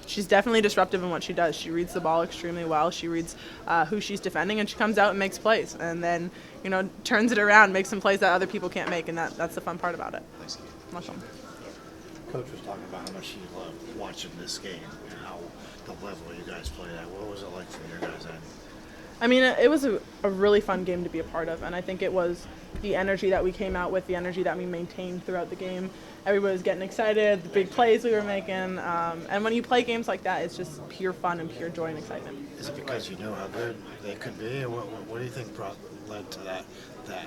She's definitely disruptive in what she does. She reads the ball extremely well. She reads who she's defending, and she comes out and makes plays, and then turns it around, makes some plays that other people can't make, and that's the fun part about it. Thanks. Awesome. Coach was talking about how much he loved watching this game and how the level you guys played at. What was it like from your guys' end? I mean, it was a really fun game to be a part of, and I think it was the energy that we came out with, the energy that we maintained throughout the game. Everybody was getting excited, the big plays we were making, and when you play games like that, it's just pure fun and pure joy and excitement. Is it because you know how good they could be? Or what do you think led to that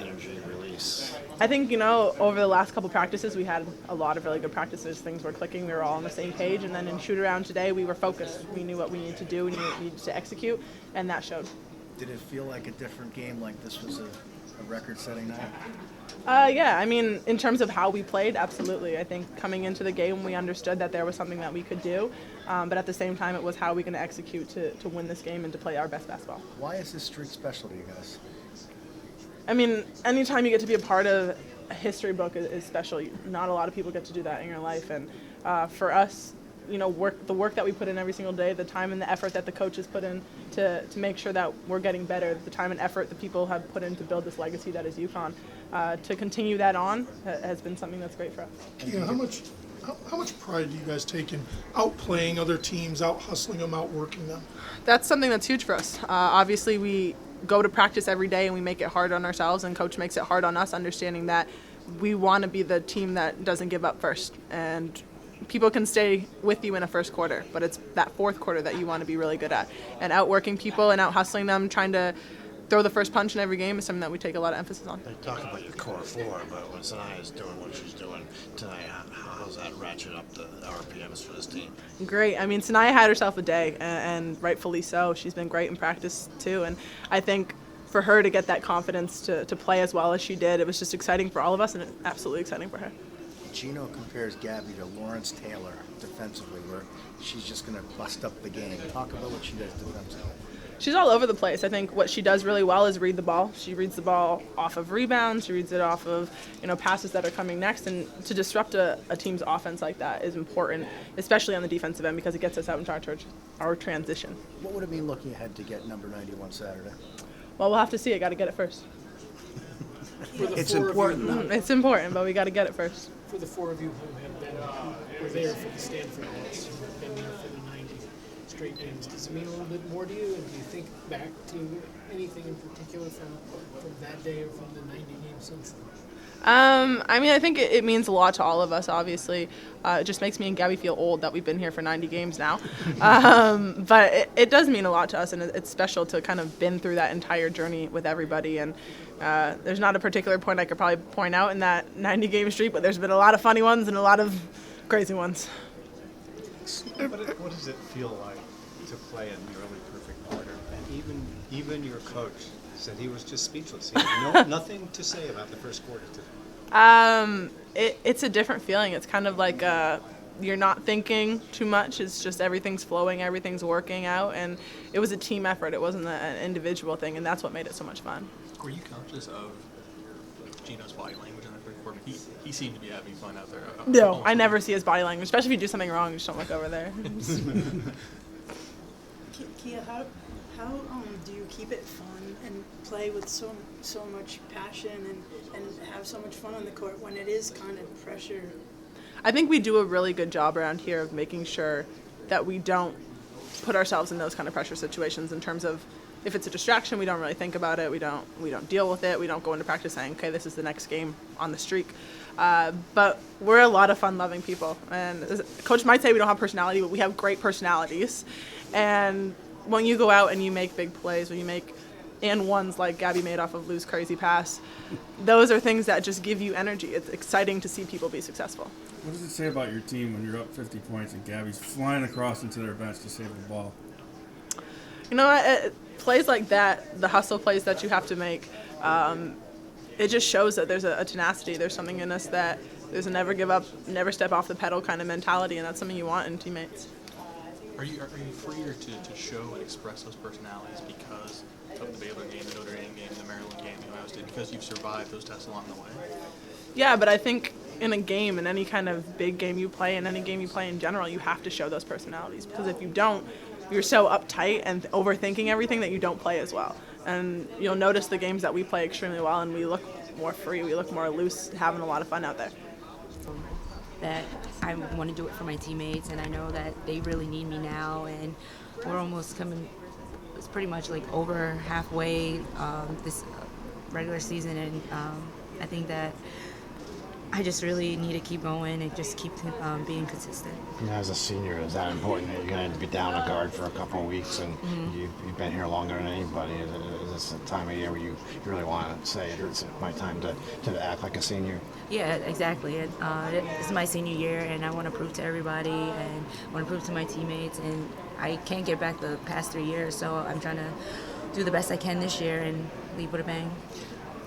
energy release? I think, over the last couple practices, we had a lot of really good practices. Things were clicking. We were all on the same page. And then in shoot-around today, we were focused. We knew what we needed to do. We knew what we needed to execute, and that showed. Did it feel like a different game, like this was a record-setting night? Yeah, I mean, in terms of how we played, absolutely. I think coming into the game, we understood that there was something that we could do, but at the same time, it was how we going to execute to win this game and to play our best basketball. Why is this streak special to you guys? I mean, anytime you get to be a part of a history book is special. Not a lot of people get to do that in your life, and for us, the work that we put in every single day, the time and the effort that the coaches put in to make sure that we're getting better, the time and effort the people have put in to build this legacy that is UConn, to continue that on has been something that's great for us. Yeah, how much pride do you guys take in outplaying other teams, out hustling them, outworking them? That's something that's huge for us. Obviously, we go to practice every day and we make it hard on ourselves, and coach makes it hard on us, understanding that we want to be the team that doesn't give up first. And people can stay with you in a first quarter, but it's that fourth quarter that you want to be really good at. And outworking people and out hustling them, trying to throw the first punch in every game is something that we take a lot of emphasis on. They talk about your core four, but when Saniya's doing what she's doing tonight, how's that ratchet up the RPMs for this team? Great. I mean, Saniya had herself a day, and rightfully so. She's been great in practice, too. And I think for her to get that confidence to play as well as she did, it was just exciting for all of us and absolutely exciting for her. Gino compares Gabby to Lawrence Taylor defensively, where she's just going to bust up the game. Talk about what she does defensively. She's all over the place. I think what she does really well is read the ball. She reads the ball off of rebounds. She reads it off of passes that are coming next. And to disrupt a team's offense like that is important, especially on the defensive end, because it gets us out into our transition. What would it mean looking ahead to get number 91 Saturday? Well, we'll have to see. I got to get it first. It's important. It's important, but we got to get it first. For the four of you who have been were there for the Stanford match, who've been there for the 90 straight games, does it mean a little bit more to you? And do you think back to anything in particular from that day or from the 90 games since then? I mean, I think it means a lot to all of us, obviously. It just makes me and Gabby feel old that we've been here for 90 games now. But it does mean a lot to us, and it's special to kind of been through that entire journey with everybody. And there's not a particular point I could probably point out in that 90-game streak, but there's been a lot of funny ones and a lot of crazy ones. What does it feel like to play a nearly perfect quarter? And even your coach said he was just speechless. He had nothing to say about the first quarter today. It's a different feeling. It's kind of like you're not thinking too much. It's just everything's flowing, everything's working out, and it was a team effort. It wasn't an individual thing, and that's what made it so much fun. Were you conscious of Gino's body language in the first quarter? He seemed to be having fun out there. No, I never see his body language, especially if you do something wrong. You just don't look over there. Kia, how do you keep it fun and play with so much passion and have so much fun on the court when it is kind of pressure? I think we do a really good job around here of making sure that we don't put ourselves in those kind of pressure situations, in terms of if it's a distraction, we don't really think about it. We don't deal with it. We don't go into practice saying, okay, this is the next game on the streak. But we're a lot of fun-loving people. And Coach might say we don't have personality, but we have great personalities. And when you go out and you make big plays, when you make and ones like Gabby made off of Lou's crazy pass, those are things that just give you energy. It's exciting to see people be successful. What does it say about your team when you're up 50 points and Gabby's flying across into their bench to save the ball? Plays like that, the hustle plays that you have to make, it just shows that there's a tenacity. There's something in us that there's a never give up, never step off the pedal kind of mentality, and that's something you want in teammates. Are you freer to show and express those personalities because of the Baylor game, the Notre Dame game, the Maryland game, the Ohio State, because you've survived those tests along the way? Yeah, but I think in a game, in any kind of big game you play, in any game you play in general, you have to show those personalities, because if you don't, you're so uptight and overthinking everything that you don't play as well. And you'll notice the games that we play extremely well, and we look more free, we look more loose, having a lot of fun out there. That I want to do it for my teammates, and I know that they really need me now, and we're almost coming, it's pretty much like over halfway this regular season, and I think that I just really need to keep going and just keep being consistent. And as a senior, is that important that you're going to be down a guard for a couple of weeks, and you've been here longer than anybody? Is this a time of year where you really want to say it's my time to act like a senior? Yeah, exactly. It's my senior year, and I want to prove to everybody, and I want to prove to my teammates, and I can't get back the past 3 years, so I'm trying to do the best I can this year and leave with a bang.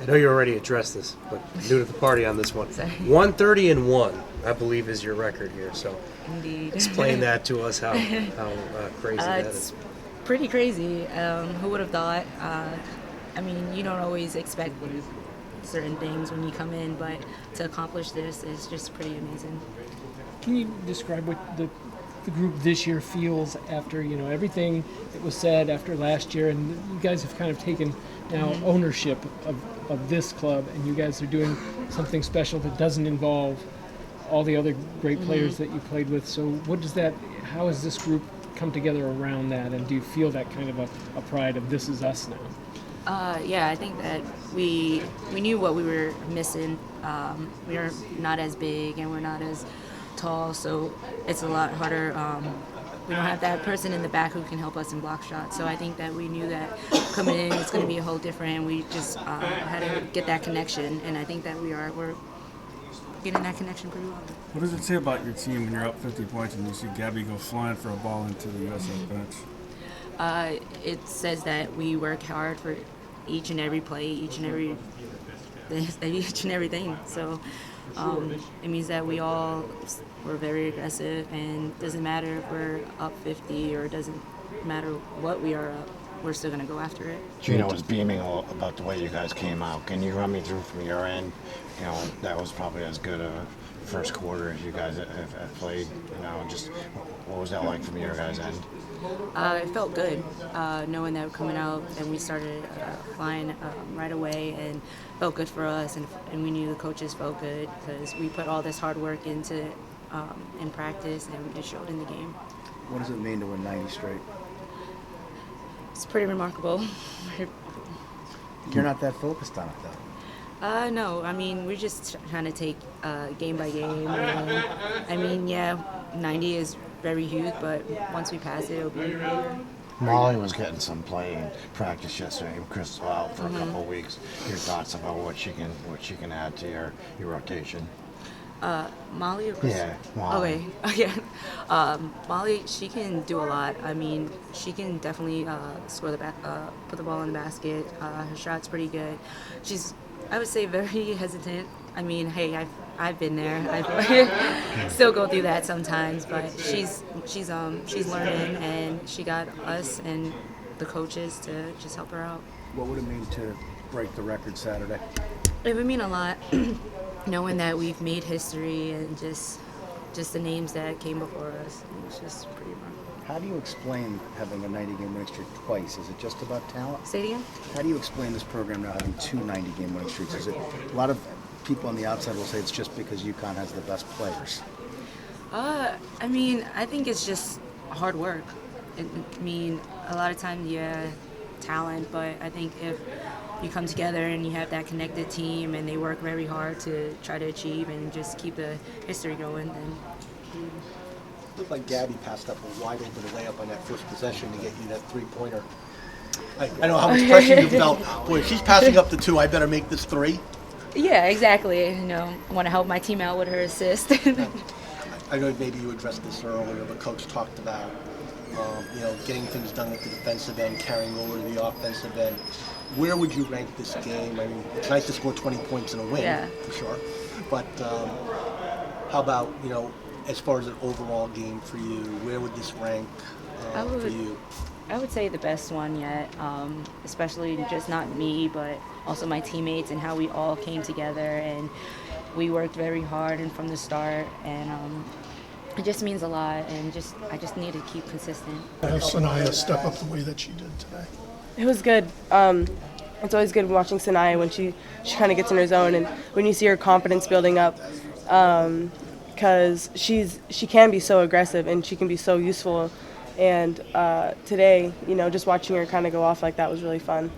I know you already addressed this, but new to the party on this one. Sorry. 130-1, I believe, is your record here. So Indeed. explain that to us, how crazy that it's is. pretty crazy. Who would have thought? I mean, you don't always expect certain things when you come in, but to accomplish this is just pretty amazing. Can you describe what the group this year feels after, everything that was said after last year, and you guys have kind of taken now ownership of this club, and you guys are doing something special that doesn't involve all the other great players that you played with. So how has this group come together around that, and do you feel that kind of a pride of this is us now? Yeah, I think that we knew what we were missing. We are not as big and we're not as tall, so it's a lot harder. We don't have that person in the back who can help us in block shots. So I think that we knew that coming in it's going to be a whole different. We just had to get that connection, and I think that we're getting that connection pretty well. What does it say about your team when you're up 50 points and you see Gabby go flying for a ball into the USF bench? It says that we work hard for each and every play, each and everything. So it means that we're very aggressive, and it doesn't matter if we're up 50 or it doesn't matter what we are up, we're still going to go after it. Gina was beaming about the way you guys came out. Can you run me through from your end? That was probably as good a first quarter as you guys have played. Just what was that like from your guys' end? It felt good, knowing that we're coming out, and we started flying right away, and felt good for us, and we knew the coaches felt good because we put all this hard work into in practice, and it showed in the game. What does it mean to win 90 straight? It's pretty remarkable. You're not that focused on it, though. No, I mean, we're just trying to take game by game. And, I mean, yeah, 90 is very huge, but once we pass it, it'll be bigger. Molly was getting some play in practice yesterday. Crystal out for a couple of weeks. Your thoughts about what she can add to your rotation? Molly or Crystal? Yeah, Molly. Okay. Molly, she can do a lot. I mean, she can definitely score put the ball in the basket. Her shot's pretty good. She's, I would say, very hesitant. I mean, hey, I've been there. I still go through that sometimes, but she's learning, and she got us and the coaches to just help her out. What would it mean to break the record Saturday? It would mean a lot, knowing that we've made history, and just the names that came before us. It's just pretty remarkable. How do you explain having a 90-game winning streak twice? Is it just about talent? Say it again? How do you explain this program now having two 90-game winning streaks? Is it a lot of people on the outside will say it's just because UConn has the best players? I mean, I think it's just hard work. I mean, a lot of times, yeah, talent, but I think if you come together and you have that connected team and they work very hard to try to achieve and just keep the history going, then... Looked like Gabby passed up a wide open layup on that first possession to get you that three-pointer. I know how much pressure you felt. Boy, if she's passing up the two, I better make this three. Yeah, exactly. I want to help my team out with her assist. I know maybe you addressed this earlier, but Coach talked about getting things done at the defensive end, carrying over to the offensive end. Where would you rank this game? I mean, it's nice to score 20 points in a win, for sure. But how about, as far as an overall game for you, where would this rank for you? I would say the best one yet, especially just not me, but also my teammates and how we all came together and we worked very hard and from the start, and it just means a lot. And I just need to keep consistent. Have Saniya step up the way that she did today. It was good. It's always good watching Saniya when she kind of gets in her zone, and when you see her confidence building up, because she can be so aggressive and she can be so useful. And today, just watching her kind of go off like that was really fun.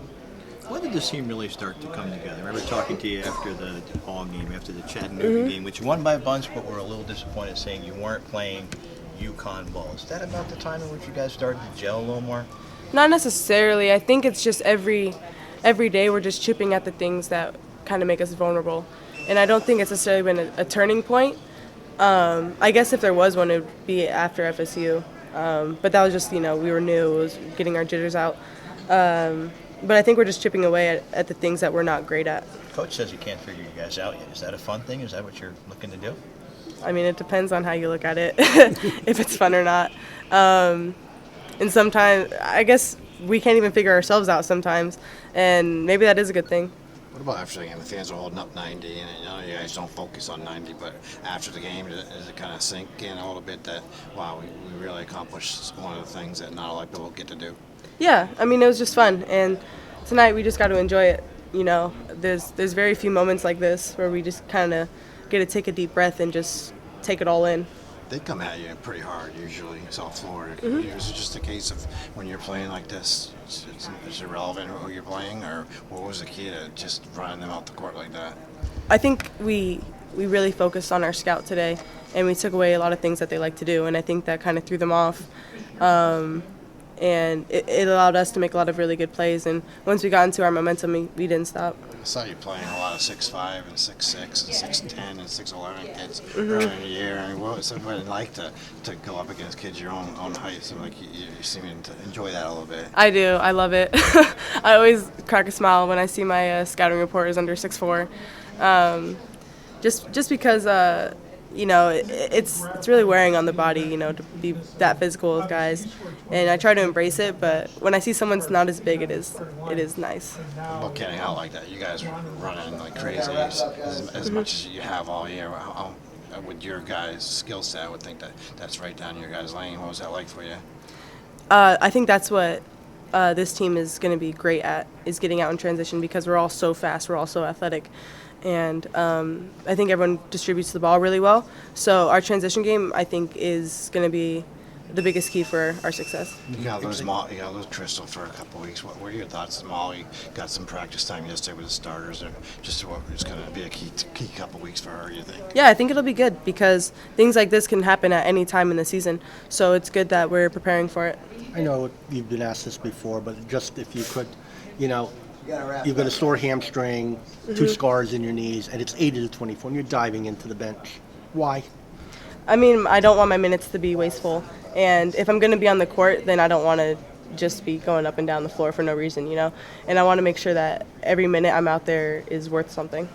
When did this team really start to come together? I remember talking to you after the DePaul game, after the Chattanooga game, which you won by a bunch, but were a little disappointed saying you weren't playing UConn ball. Is that about the time in which you guys started to gel a little more? Not necessarily. I think it's just every day we're just chipping at the things that kind of make us vulnerable. And I don't think it's necessarily been a turning point. I guess if there was one, it would be after FSU. But that was just, we were new. It was getting our jitters out. But I think we're just chipping away at the things that we're not great at. Coach says he can't figure you guys out yet. Is that a fun thing? Is that what you're looking to do? I mean, it depends on how you look at it, if it's fun or not. And sometimes, I guess we can't even figure ourselves out sometimes, and maybe that is a good thing. What about after the game? The fans are holding up 90, and you guys don't focus on 90, but after the game, does it kind of sink in a little bit that, wow, we really accomplished one of the things that not a lot of people get to do? Yeah, I mean, it was just fun, and tonight we just got to enjoy it. There's very few moments like this where we just kind of get to take a deep breath and just take it all in. They come at you pretty hard usually, South Florida. Is it just a case of when you're playing like this, it's irrelevant who you're playing, or what was the key to just running them out the court like that? I think we really focused on our scout today, and we took away a lot of things that they like to do, and I think that kind of threw them off. And it allowed us to make a lot of really good plays, and once we got into our momentum, we didn't stop. I saw you playing a lot of 6'5" and 6'6" and 6'10" and 6'11" kids earlier in the year. I mean, what was it like to go up against kids your own height? So like you seem to enjoy that a little bit. I do. I love it. I always crack a smile when I see my scouting report is under 6'4", just because. It's really wearing on the body, to be that physical with guys, and I try to embrace it. But when I see someone's not as big, it is nice. Well, getting out like that, you guys running like crazy as much as you have all year. How, with your guys' skill set, I would think that's right down your guys' lane. What was that like for you? I think that's what this team is going to be great at, is getting out in transition, because we're all so fast, we're all so athletic. And I think everyone distributes the ball really well. So our transition game, I think, is going to be the biggest key for our success. You got to lose Crystal for a couple of weeks. What were your thoughts? Molly got some practice time yesterday with the starters, and just what it's going to be a key couple of weeks for her, you think? Yeah, I think it'll be good, because things like this can happen at any time in the season. So it's good that we're preparing for it. I know you've been asked this before, but just if you could, you've got a sore hamstring, 2 scars in your knees, and it's 80 to 24, and you're diving into the bench. Why? I mean, I don't want my minutes to be wasteful. And if I'm going to be on the court, then I don't want to just be going up and down the floor for no reason, And I want to make sure that every minute I'm out there is worth something.